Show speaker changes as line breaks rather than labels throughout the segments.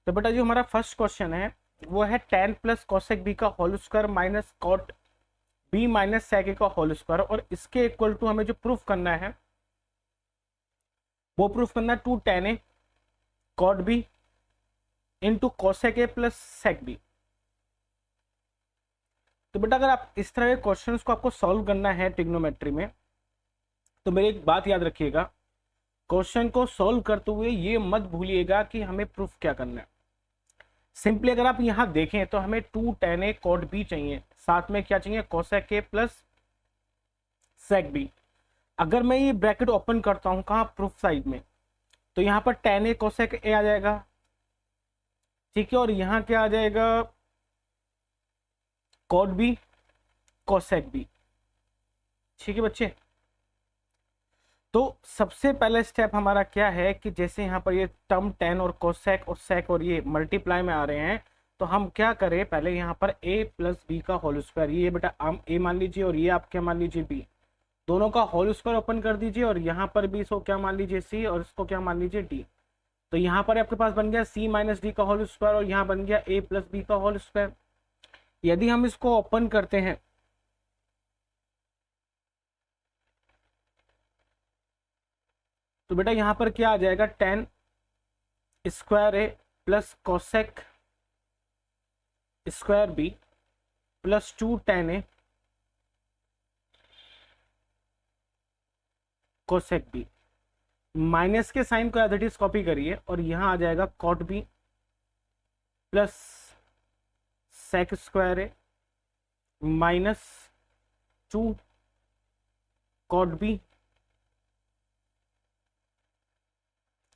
तो बेटा जो हमारा फर्स्ट क्वेश्चन है वो है tan प्लस कॉसेक बी का whole square minus cot B minus sec A का होल स्क्वायर, और इसके इक्वल टू हमें जो प्रूफ करना है वो प्रूफ करना है 2 tan A cot B into cosec A plus sec B. तो बेटा अगर आप इस तरह के क्वेश्चंस को आपको सॉल्व करना है ट्रिग्नोमेट्री में, तो मेरी एक बात याद रखिएगा, क्वेश्चन को सॉल्व करते हुए ये मत भूलिएगा कि हमें प्रूफ क्या करना है। सिंपली अगर आप यहां देखें तो हमें 2 tan ए कॉट बी चाहिए, साथ में क्या चाहिए, cosec A plus sec B. अगर मैं ये ब्रैकेट ओपन करता हूं कहां, प्रूफ साइड में, तो यहां पर tan ए कोसेक ए आ जाएगा, ठीक है, और यहां क्या आ जाएगा, कॉट बी कोसेक बी। ठीक है बच्चे, तो सबसे पहला स्टेप हमारा क्या है कि जैसे यहाँ पर ये टर्म tan और कोसेक और सेक और ये मल्टीप्लाई में आ रहे हैं, तो हम क्या करें, पहले यहाँ पर a प्लस बी का होल स्क्वायर, ये बेटा हम a मान लीजिए और ये आप क्या मान लीजिए b, दोनों का होल स्क्वायर ओपन कर दीजिए, और यहाँ पर भी इसको क्या मान लीजिए c और इसको क्या मान लीजिए d। तो यहाँ पर आपके पास बन गया c माइनस डी का होल स्क्वायर, और यहाँ बन गया a प्लस बी का होल स्क्वायर। यदि हम इसको ओपन करते हैं तो बेटा यहाँ पर क्या आ जाएगा, tan square A plus cosec square B plus 2 tan A cosec B. Minus के साइन को एज इट इज कॉपी करिए, और यहां आ जाएगा cot B plus sec square A minus 2 cot B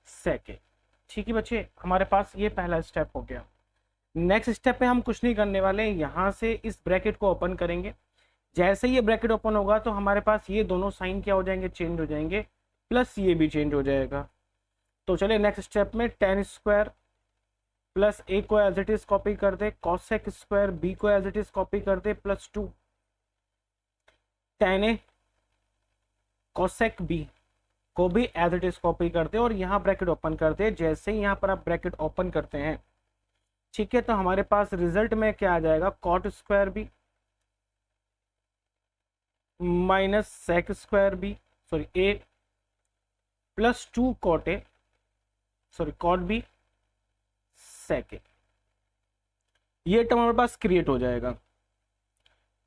sec A. ठीक है बच्चे, हमारे पास ये पहला स्टेप हो गया। नेक्स्ट स्टेप पे हम कुछ नहीं करने वाले, यहां से इस ब्रैकेट को ओपन करेंगे। जैसे ये ब्रैकेट ओपन होगा तो हमारे पास ये दोनों साइन क्या हो जाएंगे, चेंज हो जाएंगे, प्लस ये भी चेंज हो जाएगा। तो चलिए नेक्स्ट स्टेप में tan स्क्वायर प्लस ए को एज इट इज कॉपी कर दे, कॉसेक स्क्वायर बी को एज इट इज कॉपी कर दे, प्लस 2 tan ए कॉसेक बी को भी एज इट इज कॉपी कर दे, और यहाँ ब्रैकेट ओपन कर दे। जैसे ही यहाँ पर आप ब्रैकेट ओपन करते हैं, ठीक है, तो हमारे पास रिजल्ट में क्या आ जाएगा, cot square B minus sec square B sorry A plus 2 cot A sorry cot B sec A. ये टर्म हमारे पास क्रिएट हो जाएगा।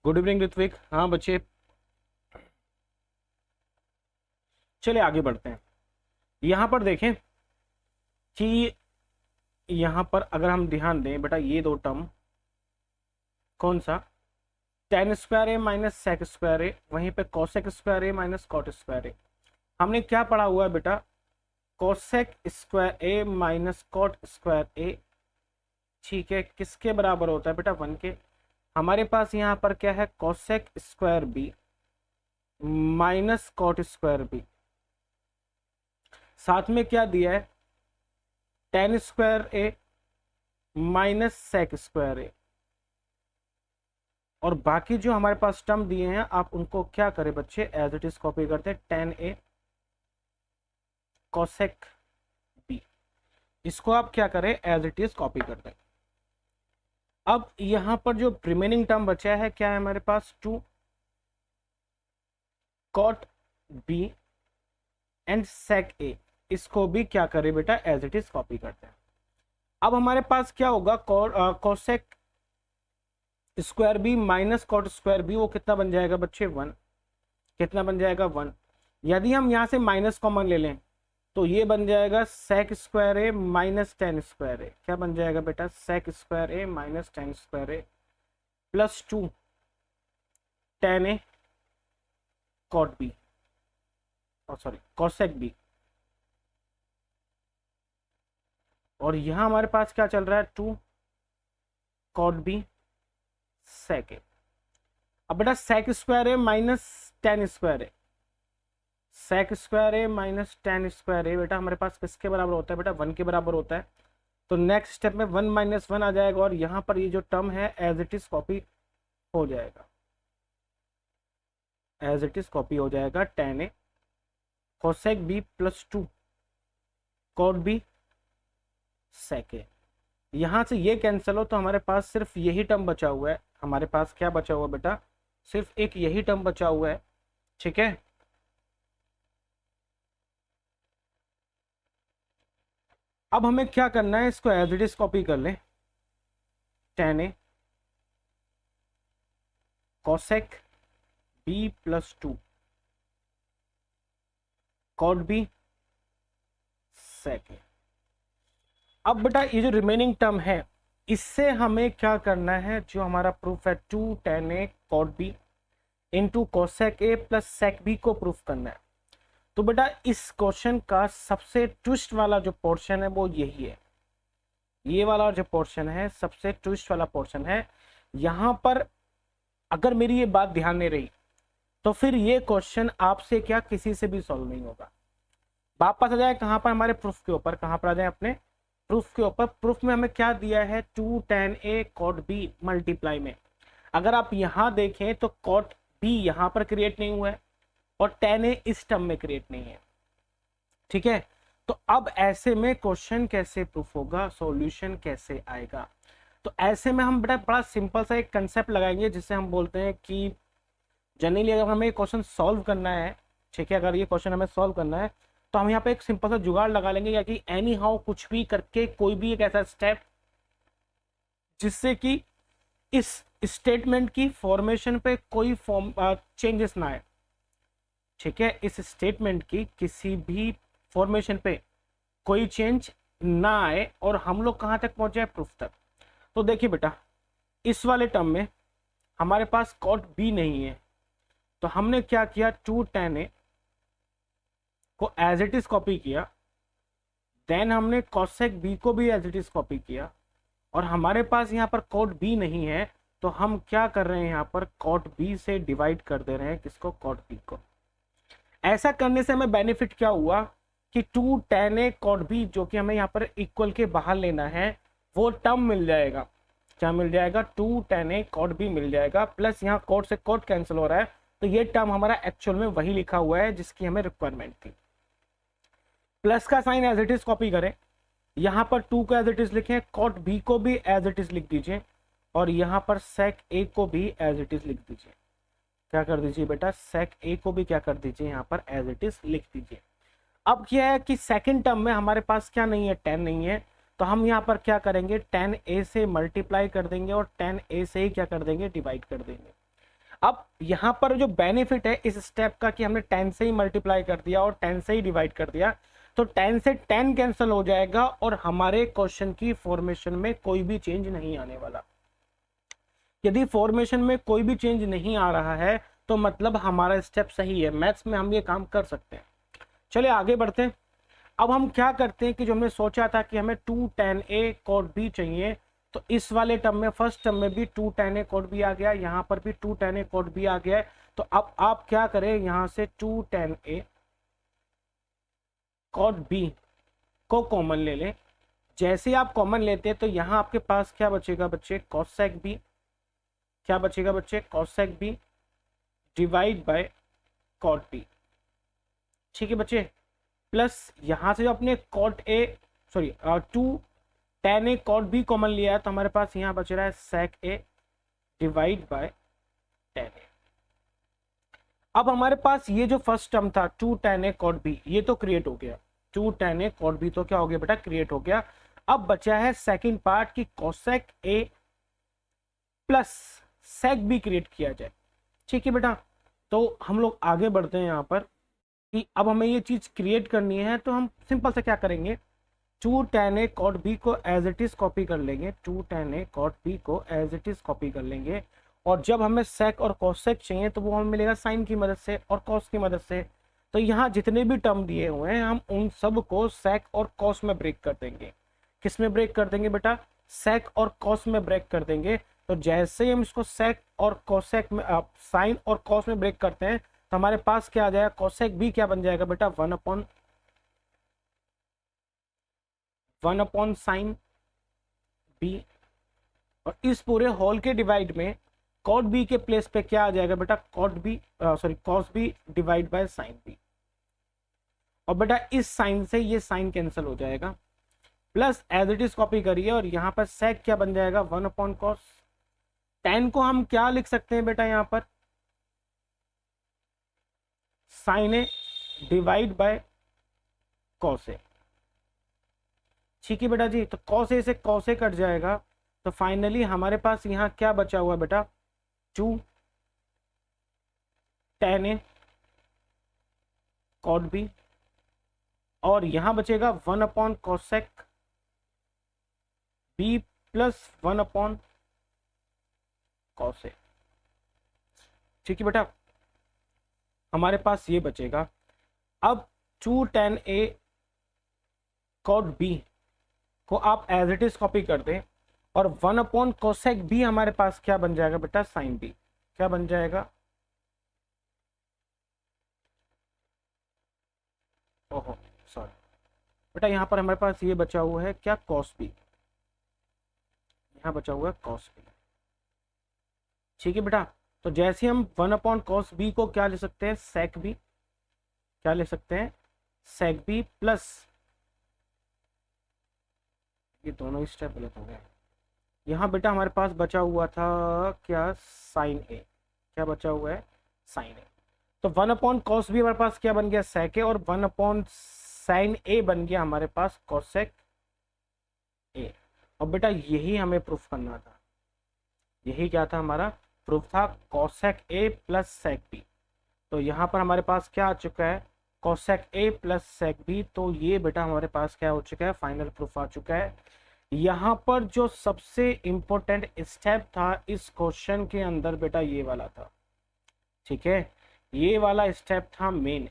Good evening Ritvik. हाँ बच्चे, चलिए आगे बढ़ते हैं। यहां पर देखें कि यहां पर अगर हम ध्यान दें बेटा, ये दो टर्म कौन सा, tan square A minus sec square ए, वहीं पे cosec square A minus cot square ए। हमने क्या पढ़ा हुआ है बेटा, cosec square A minus cot square ए, ठीक है, किसके बराबर होता है बेटा, 1 के। हमारे पास यहाँ पर क्या है, cosec square B minus cot square B, साथ में क्या दिया है, tan square A minus sec square A, और बाकी जो हमारे पास टर्म दिए हैं आप उनको क्या करें बच्चे, एज इट इज कॉपी करते हैं, tan ए कोसेक बी, इसको आप क्या करें, एज इट इज कॉपी कर दें। अब यहां पर जो रिमेनिंग टर्म बचा है क्या है हमारे पास, 2 कॉट बी एंड सेक ए, इसको भी क्या करें बेटा, एज इट इज कॉपी करते हैं। अब हमारे पास क्या होगा, cosec square B minus cot square B, वो कितना बन जाएगा बच्चे, 1। कितना बन जाएगा, 1। यदि हम यहां से माइनस कॉमन ले लें तो ये बन जाएगा sec square A minus tan square A. क्या बन जाएगा बेटा, sec square A minus tan square A plus 2 tan A cot B sorry cosec B, और यहां हमारे पास क्या चल रहा है, 2 कॉट बी सेक ए। अब बेटा sec square A minus tan square A, sec square A minus tan square ए बेटा हमारे पास किसके बराबर होता है बेटा, 1 के बराबर होता है। तो नेक्स्ट स्टेप में 1 माइनस 1 आ जाएगा, और यहाँ पर ये जो टर्म है एज इट इज कॉपी हो जाएगा, एज इट इज कॉपी हो जाएगा, tan A cosec B plus 2 cot B sec A. यहाँ से ये कैंसिल हो तो हमारे पास सिर्फ यही टर्म बचा हुआ है। हमारे पास क्या बचा हुआ बेटा, सिर्फ एक यही टर्म बचा हुआ है। ठीक है, अब हमें क्या करना है, इसको एज इट इज कॉपी कर लें। tan a cosec b plus 2 cot b sec a। अब बेटा ये जो रिमेनिंग टर्म है इससे हमें क्या करना है, जो हमारा प्रूफ है 2 tan a cot b into cosec a plus sec b को प्रूफ करना है। तो बेटा इस क्वेश्चन का सबसे ट्विस्ट वाला जो पोर्शन है वो यही है, ये वाला जो पोर्शन है सबसे ट्विस्ट वाला पोर्शन है। यहां पर अगर मेरी ये बात ध्यान नहीं रही तो फिर ये क्वेश्चन आपसे क्या किसी से भी सॉल्व नहीं होगा। वापस आ जाए कहां पर, हमारे प्रूफ के ऊपर, कहां पर आ जाए, अपने प्रूफ के ऊपर। प्रूफ में हमें क्या दिया है, 2 tan a cot b multiply में। अगर आप यहां देखें तो cot b यहां पर क्रिएट नहीं हुआ है और tan a इस टर्म में क्रिएट नहीं है। ठीक है, तो अब ऐसे में क्वेश्चन कैसे प्रूफ होगा, सॉल्यूशन कैसे आएगा। तो ऐसे में हम बड़ा सिंपल सा एक कंसेप्ट लगाएंगे जिसे हम बोलते हैं कि जनरली अगर हमें क्वेश्चन सॉल्व करना है, ठीक है, अगर ये क्वेश्चन हमें सॉल्व करना है तो हम यहाँ पे एक सिंपल सा जुगाड़ लगा लेंगे, या कि एनी हाउ कुछ भी करके कोई भी एक ऐसा स्टेप जिससे कि इस स्टेटमेंट की फॉर्मेशन पे कोई चेंजेस ना आए। ठीक है, इस स्टेटमेंट की किसी भी फॉर्मेशन पे कोई चेंज ना आए और हम लोग कहां तक पहुंच जाए, प्रूफ तक। तो देखिए बेटा, इस वाले टर्म में हमारे पास cot b नहीं है, तो हमने क्या किया, 2 tan a को एज इट इज कॉपी किया, देन हमने cosec b को भी एज इट इज कॉपी किया, और हमारे पास यहाँ पर cot b नहीं है तो हम क्या कर रहे हैं, यहाँ पर cot b से डिवाइड कर दे रहे हैं किसको, cot b को। ऐसा करने से हमें बेनिफिट क्या हुआ कि 2 tan a cot b जो कि हमें यहाँ पर इक्वल के बाहर लेना है वो टर्म मिल जाएगा। क्या मिल जाएगा, 2 tan a cot b मिल जाएगा, प्लस यहाँ cot से cot कैंसिल हो रहा है तो ये टर्म हमारा एक्चुअल में वही लिखा हुआ है जिसकी हमें रिक्वायरमेंट थी। प्लस का sign as it is copy करें, यहाँ पर 2 को एज इट इज लिखें, cot b को भी एज इट इज लिख दीजिए, और यहाँ पर sec a को भी एज इट इज लिख दीजिए। क्या कर दीजिए बेटा, sec a को भी क्या कर दीजिए, यहाँ पर एज इट इज लिख दीजिए। अब क्या है कि सेकंड टर्म में हमारे पास क्या नहीं है, tan नहीं है, तो हम यहाँ पर क्या करेंगे, tan a से मल्टीप्लाई कर देंगे और tan a से ही क्या कर देंगे, डिवाइड कर देंगे। अब यहाँ पर जो बेनिफिट है इस स्टेप का कि हमने tan से ही मल्टीप्लाई कर दिया और tan से ही डिवाइड कर दिया, तो tan से tan कैंसिल हो जाएगा और हमारे क्वेश्चन की फॉर्मेशन में कोई भी चेंज नहीं आने वाला। यदि फॉर्मेशन में कोई भी चेंज नहीं आ रहा है तो मतलब हमारा स्टेप सही है, मैथ्स में हम ये काम कर सकते हैं। चलिए आगे बढ़ते हैं। अब हम क्या करते हैं कि जो हमने सोचा था कि हमें 2 tan a cot b चाहिए, तो इस वाले टर्म में, फर्स्ट टर्म में भी 2 tan a cot b आ गया, यहाँ पर भी 2 tan a cot b आ गया है। तो अब आप क्या करें, यहाँ से 2 tan a cot b को कॉमन ले लें। जैसे ही आप कॉमन लेते हैं तो यहाँ आपके पास क्या बचेगा बच्चे, cosec b, क्या बचेगा बच्चे, cosec b divide by cot b। ठीक है बच्चे, प्लस यहां से जो अपने cot a 2 tan a cot b common लिया है तो हमारे पास यहाँ बच रहा है sec a divide by tan a। अब हमारे पास ये जो फर्स्ट टर्म था 2 tan a cot b ये तो क्रिएट हो गया, 2 tan a cot b तो क्या हो गया बेटा, क्रिएट हो गया। अब बचा है सेकंड पार्ट कि cosec a plus sec b create किया जाए। ठीक है बेटा, तो हम लोग आगे बढ़ते हैं यहाँ पर कि अब हमें ये चीज क्रिएट करनी है, तो हम सिंपल से क्या करेंगे, 2 tan a cot b को एज इट इज कॉपी कर लेंगे, 2 tan a cot b को एज इट इज कॉपी कर लेंगे, और जब हमें sec और cosec चाहिए तो वो हमें मिलेगा साइन की मदद से और cos की मदद से। तो यहाँ जितने भी टर्म दिए हुए हैं हम उन सब को sec और cos में ब्रेक कर देंगे। किस में ब्रेक कर देंगे बेटा, sec और cos में ब्रेक कर देंगे। तो जैसे ही हम इसको sec और cosec में साइन और cos में ब्रेक करते हैं तो हमारे पास क्या आ जाएगा, cosec b क्या बन जाएगा बेटा, 1 अपॉन साइन b, और इस पूरे होल के डिवाइड में cot b के प्लेस पे क्या आ जाएगा बेटा, cos b divide by sine b। और बेटा इस साइन से ये साइन कैंसिल हो जाएगा, plus as it is copy करिए और यहाँ पर सेक क्या बन जाएगा 1/cos। tan को हम क्या लिख सकते हैं बेटा यहाँ पर, sin a divide by cos a। ठीक है बेटा जी, तो cos a से cos a कट जाएगा, तो फाइनली हमारे पास यहाँ क्या बचा हुआ बेटा 2 tan a cot b, और यहाँ बचेगा 1/cosec b plus 1/cos a। ठीक है बेटा, हमारे पास ये बचेगा। अब 2 tan a cot b को आप एज इट इज कॉपी कर दें, और 1/cosec b हमारे पास क्या बन जाएगा बेटा sin b। क्या बन जाएगा, ओहो सॉरी बेटा, यहाँ पर हमारे पास ये बचा हुआ है क्या cos b, यहाँ बचा हुआ है cos b। ठीक है बेटा, तो जैसे हम 1/cos b को क्या ले सकते हैं sec b, क्या ले सकते हैं sec b प्लस, ये दोनों स्टेप गलत हो गए। यहाँ बेटा हमारे पास बचा हुआ था क्या sin a, क्या बचा हुआ है sin a। तो 1/cos b हमारे पास क्या बन गया sec a, और 1/sin a बन गया हमारे पास cosec a। और बेटा यही हमें प्रूफ करना था, यही क्या था हमारा प्रूफ था cosec a plus sec b। तो यहाँ पर हमारे पास क्या आ चुका है cosec a plus sec b, तो ये बेटा हमारे पास क्या हो चुका है फाइनल प्रूफ आ चुका है। यहाँ पर जो सबसे इम्पोर्टेंट स्टेप था इस क्वेश्चन के अंदर बेटा ये वाला था। ठीक है, ये वाला स्टेप था मेन।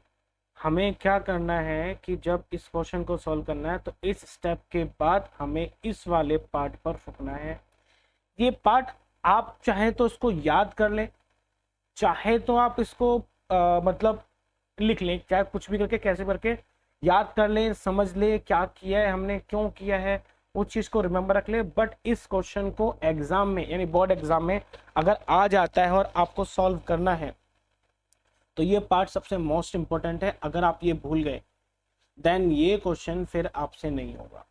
हमें क्या करना है कि जब इस क्वेश्चन को सॉल्व करना है तो इस स्टेप के बाद हमें इस वाले पार्ट पर रुकना है। ये पार्ट आप चाहे तो इसको याद कर लें, चाहे तो आप इसको मतलब लिख लें, चाहे कुछ भी करके कैसे करके याद कर लें, समझ ले क्या किया है हमने, क्यों किया है, उस चीज़ को रिमेंबर रख ले। बट इस क्वेश्चन को एग्जाम में यानी बोर्ड एग्जाम में अगर आ जाता है और आपको सॉल्व करना है तो ये पार्ट सबसे मोस्ट इंपॉर्टेंट है। अगर आप ये भूल गए देन ये क्वेश्चन फिर आपसे नहीं होगा।